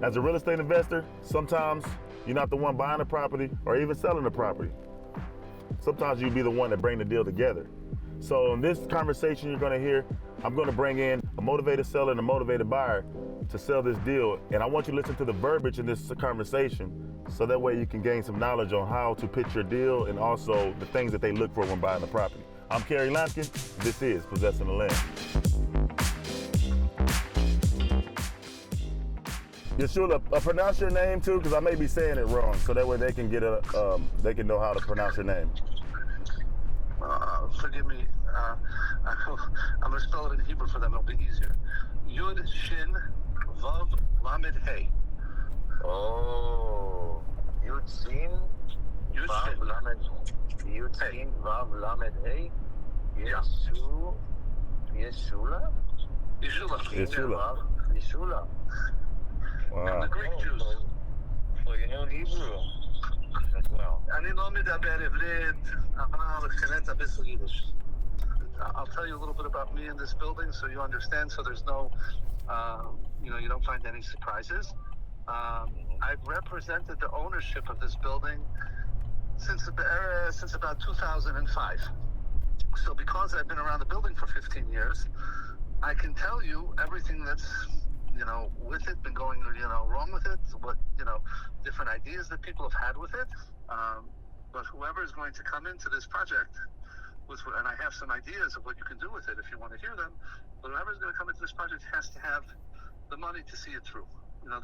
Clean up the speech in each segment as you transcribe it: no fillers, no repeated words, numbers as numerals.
As a real estate investor, sometimes you're not the one buying the property or even selling the property. Sometimes you'll be the one that bring the deal together. So in this conversation you're gonna hear, I'm gonna bring in a motivated seller and a motivated buyer to sell this deal. And I want you to listen to the verbiage in this conversation so that way you can gain some knowledge on how to pitch your deal and also the things that they look for when buying the property. I'm Kerry Lampkin. This is Possessing the Land. Yeshua, pronounce your name too, because I may be saying it wrong, so that way they can get they can know how to pronounce your name. Forgive me. I'm going to spell it in Hebrew for them. It'll be easier. Yud Shin Vav Lamed Hey. Oh, Yud Shin Vav Lamed. Yud Shin Vav Lamed Hey. Yeshua. Yeshula. Yeshula. Wow. And the Greek Jews. So you know Hebrew as well. אני לא מדבר עברית, אבל חנית אביס יידיש. I'll tell you a little bit about me in this building so you understand, so there's no, you don't find any surprises. I've represented the ownership of this building since about 2005. So because I've been around the building for 15 years, I can tell you everything that's with it, been going, wrong with it, what, different ideas that people have had with it. But whoever is going to come into this project and I have some ideas of what you can do with it if you want to hear them, but whoever is going to come into this project has to have the money to see it through.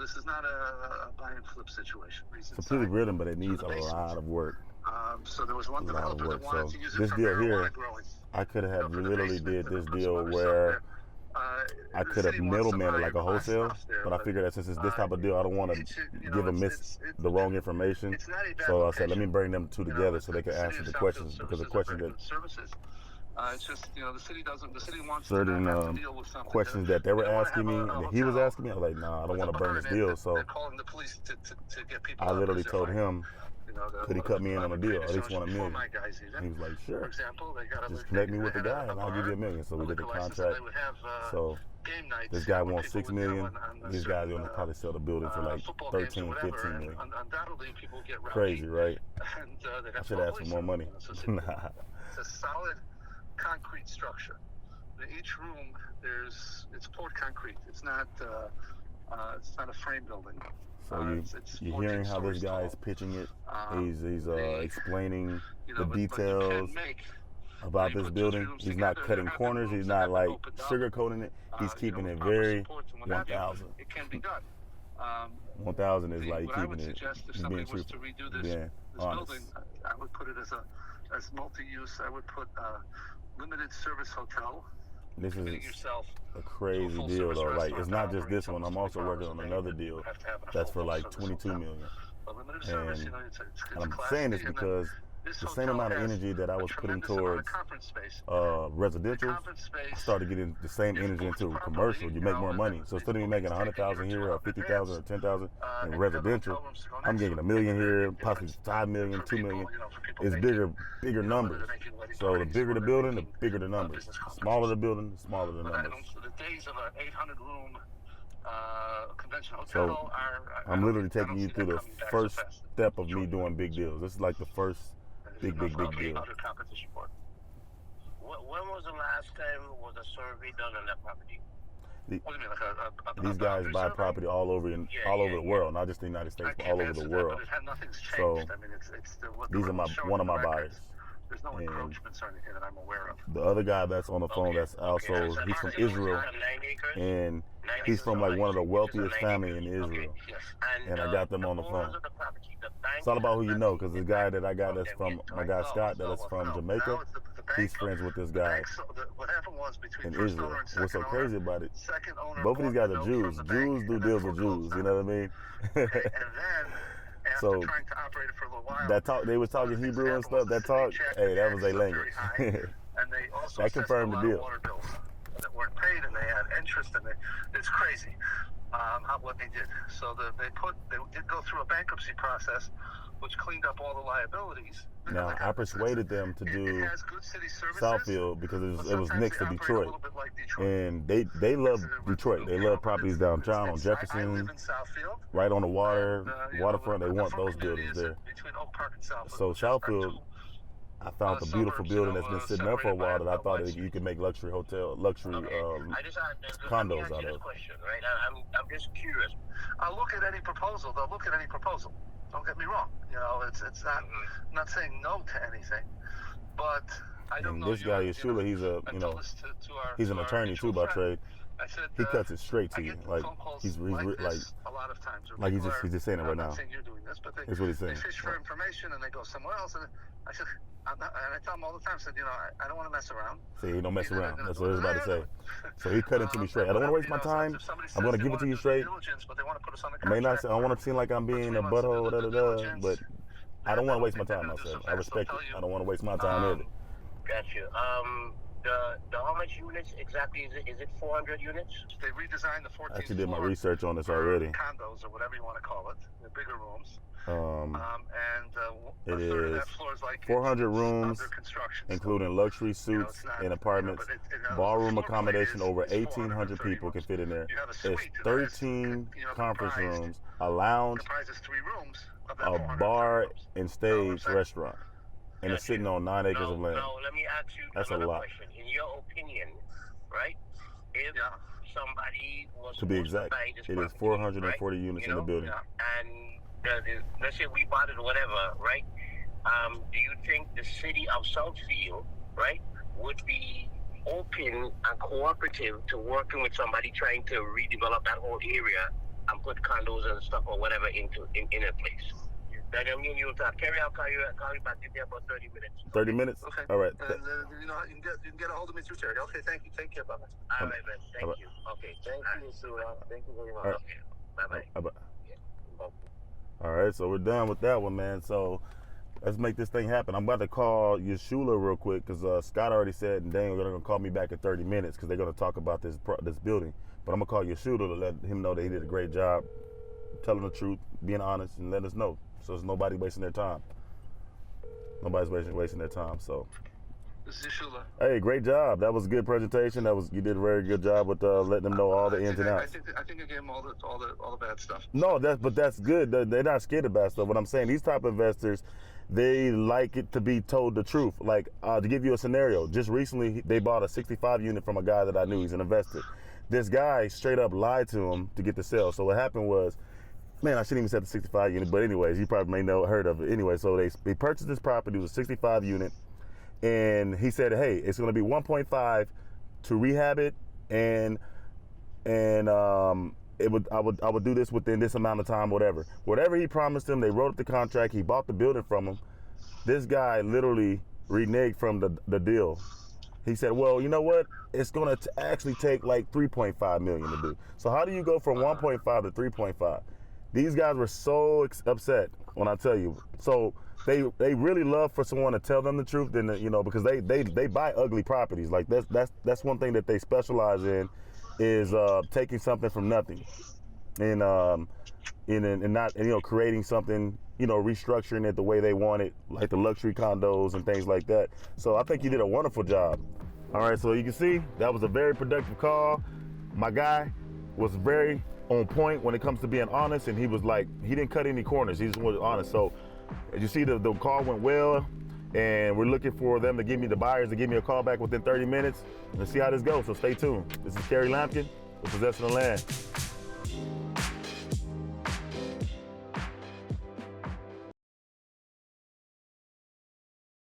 This is not a buy and flip situation. It's completely written, but it needs a lot of work. So there was one developer that wanted to use it this for deal marijuana here, growing. I could have literally did this deal where I could have middleman like a wholesale, but I figured that since it's this type of deal, I don't want to give them the wrong information. So I said, let me bring them two together so they can answer the questions, because the questions that it's just the city wants certain to deal with something. questions that they were asking me and that he was asking me, I was like, nah, I don't want to burn this deal. So they're calling the police to get people. I literally told him, could he cut me in on a deal, at least $1 million? He was like, sure. For example, just connect me with the guy and I'll give you $1 million. So we did the contract. So this guy wants $6 million. These guys are gonna probably sell the building for like 13, 15 million. Undoubtedly, people get rowdy. Crazy, right? And I should ask for more money. It's a solid concrete structure. In each room, it's poured concrete. It's not a frame building. So you're hearing how this guy is pitching it. He's explaining the details about this building. He's not cutting corners. He's not like sugarcoating it. He's keeping it very 1,000. It can be done. 1,000 is like what I would keeping it. suggest if somebody was to redo this building, I would put it as multi-use. I would put limited service hotel. This is a crazy deal though. Like, it's not just this one. I'm also working on another deal that's for like 22 million. And I'm saying this because the same amount of energy that I was putting towards residential, I started getting the same energy into commercial. You make more money. So instead of me making 100,000 here or 50,000 or 10,000 in residential, I'm getting $1 million here, possibly 5 million, 2 million. It's bigger numbers. So the bigger the building, the bigger the numbers. The smaller the building, the smaller the numbers. The days of an 800-room convention hotel So I'm literally taking you through the first step of me doing big deals. This is like the first big deal. When was the last time was a survey done on that property? These guys buy property all over the world, not just the United States, but all over the world. So these are one of my buyers. There's no encroachments or anything that I'm aware of. The other guy that's on the phone, that's also, he's from Israel, and he's from like one of the wealthiest families in Israel. And I got them on the phone. It's all about who you know, because the guy that I got that's from, my guy Scott, that is from Jamaica, he's friends with this guy in Israel. What's so crazy about it, both of these guys are Jews. Jews do deals with Jews, you know what I mean? So trying to operate it for a little while, that talk, they was talking Hebrew and stuff. That talk, hey, that was their language. And they also that confirmed the deal. that weren't paid, and they had interest, and it's crazy what they did. So they did go through a bankruptcy process, which cleaned up all the liabilities. Now, I persuaded them to do Southfield because it was next to Detroit. And they love Detroit. They love properties downtown on Jefferson, right on the water, waterfront. They want those buildings there. So Southfield, I found a beautiful building that's been sitting there for a while that I thought you could make luxury condos out of. Question, right? I'm just curious. I'll look at any proposal. They'll look at any proposal. Don't get me wrong. You know, it's not. I'm not saying no to anything, but I don't know. This guy Yeshua, he's an attorney too by trade. I said, he cuts it straight to you, like he's like a lot of times. Like he's just saying it right now. I'm not saying you're doing this, but that's what he's saying. They fish for information and they go somewhere else. And I said, and I tell them all the time, I said, I don't want to mess around. See, he don't mess around. That's what he was about to say. So he cut into me straight. I don't want to waste my time. I'm going to give it to you straight. I may not. I don't want to seem like I'm being a butthole, but I don't want to waste my time myself. I respect it. I don't want to waste my time either. Got you. The how much units exactly is it 400 units? They redesigned the 14th I actually did my research on this already. Condos or whatever you want to call it. The bigger rooms. It is 400 rooms, including luxury suites and apartments, ballroom accommodation. Over 1,800 people can fit in there. It's 13 conference rooms, a lounge, a bar and stage restaurant, and it's sitting on 9 acres of land. Now, let me ask you another question. In your opinion, right? If somebody was to be exact, buy this it is property, 440 units in the building. And let's say we bought it or whatever, right? Do you think the city of Southfield, right, would be open and cooperative to working with somebody trying to redevelop that whole area and put condos and stuff or whatever in a place? Then you'll talk. Kerry, I'll call you back in there about 30 minutes. 30 minutes? Okay. All right. You can get a hold of me through Terry. Okay, thank you. Take care, brother. All right, man. Thank you. Okay. Thank you, Sura. Thank you very much. Okay. Bye-bye. Bye-bye. All right, so we're done with that one, man. So let's make this thing happen. I'm about to call Yeshua real quick because Scott already said, and Daniel, they're going to call me back in 30 minutes because they're going to talk about this building. But I'm going to call Yeshua to let him know that he did a great job telling the truth, being honest, and letting us know. So there's nobody wasting their time. Nobody's wasting their time. So, this is Yeshua. Hey, great job. That was a good presentation. You did a very good job with letting them know all the ins and outs. I think I gave them all the bad stuff. No, but that's good. They're not scared of bad stuff. What I'm saying, these type of investors, they like it to be told the truth. Like to give you a scenario, just recently they bought a 65 unit from a guy that I knew. He's an investor. This guy straight up lied to him to get the sale. So what happened was, man, I shouldn't even say the 65 unit, but anyways, you probably heard of it. Anyway, so they purchased this property. It was a 65 unit, and he said, hey, it's going to be 1.5 to rehab it, and I would do this within this amount of time, whatever he promised him. They wrote up the contract. He bought the building from him. This guy literally reneged from the deal. He said, well, you know what? It's going to actually take like 3.5 million to do. So how do you go from 1.5 to 3.5? These guys were so upset when I tell you. So they really love for someone to tell them the truth, because they buy ugly properties. Like that's one thing that they specialize in, is taking something from nothing, and not creating something, restructuring it the way they want it, like the luxury condos and things like that. So I think you did a wonderful job. All right, so you can see that was a very productive call. My guy was very on point when it comes to being honest, and he was like, he didn't cut any corners. He just was honest. So as you see, the call went well, and we're looking for them to give me the buyers to give me a call back within 30 minutes. Let's see how this goes. So stay tuned. This is Kerry Lampkin with Possessing the Land.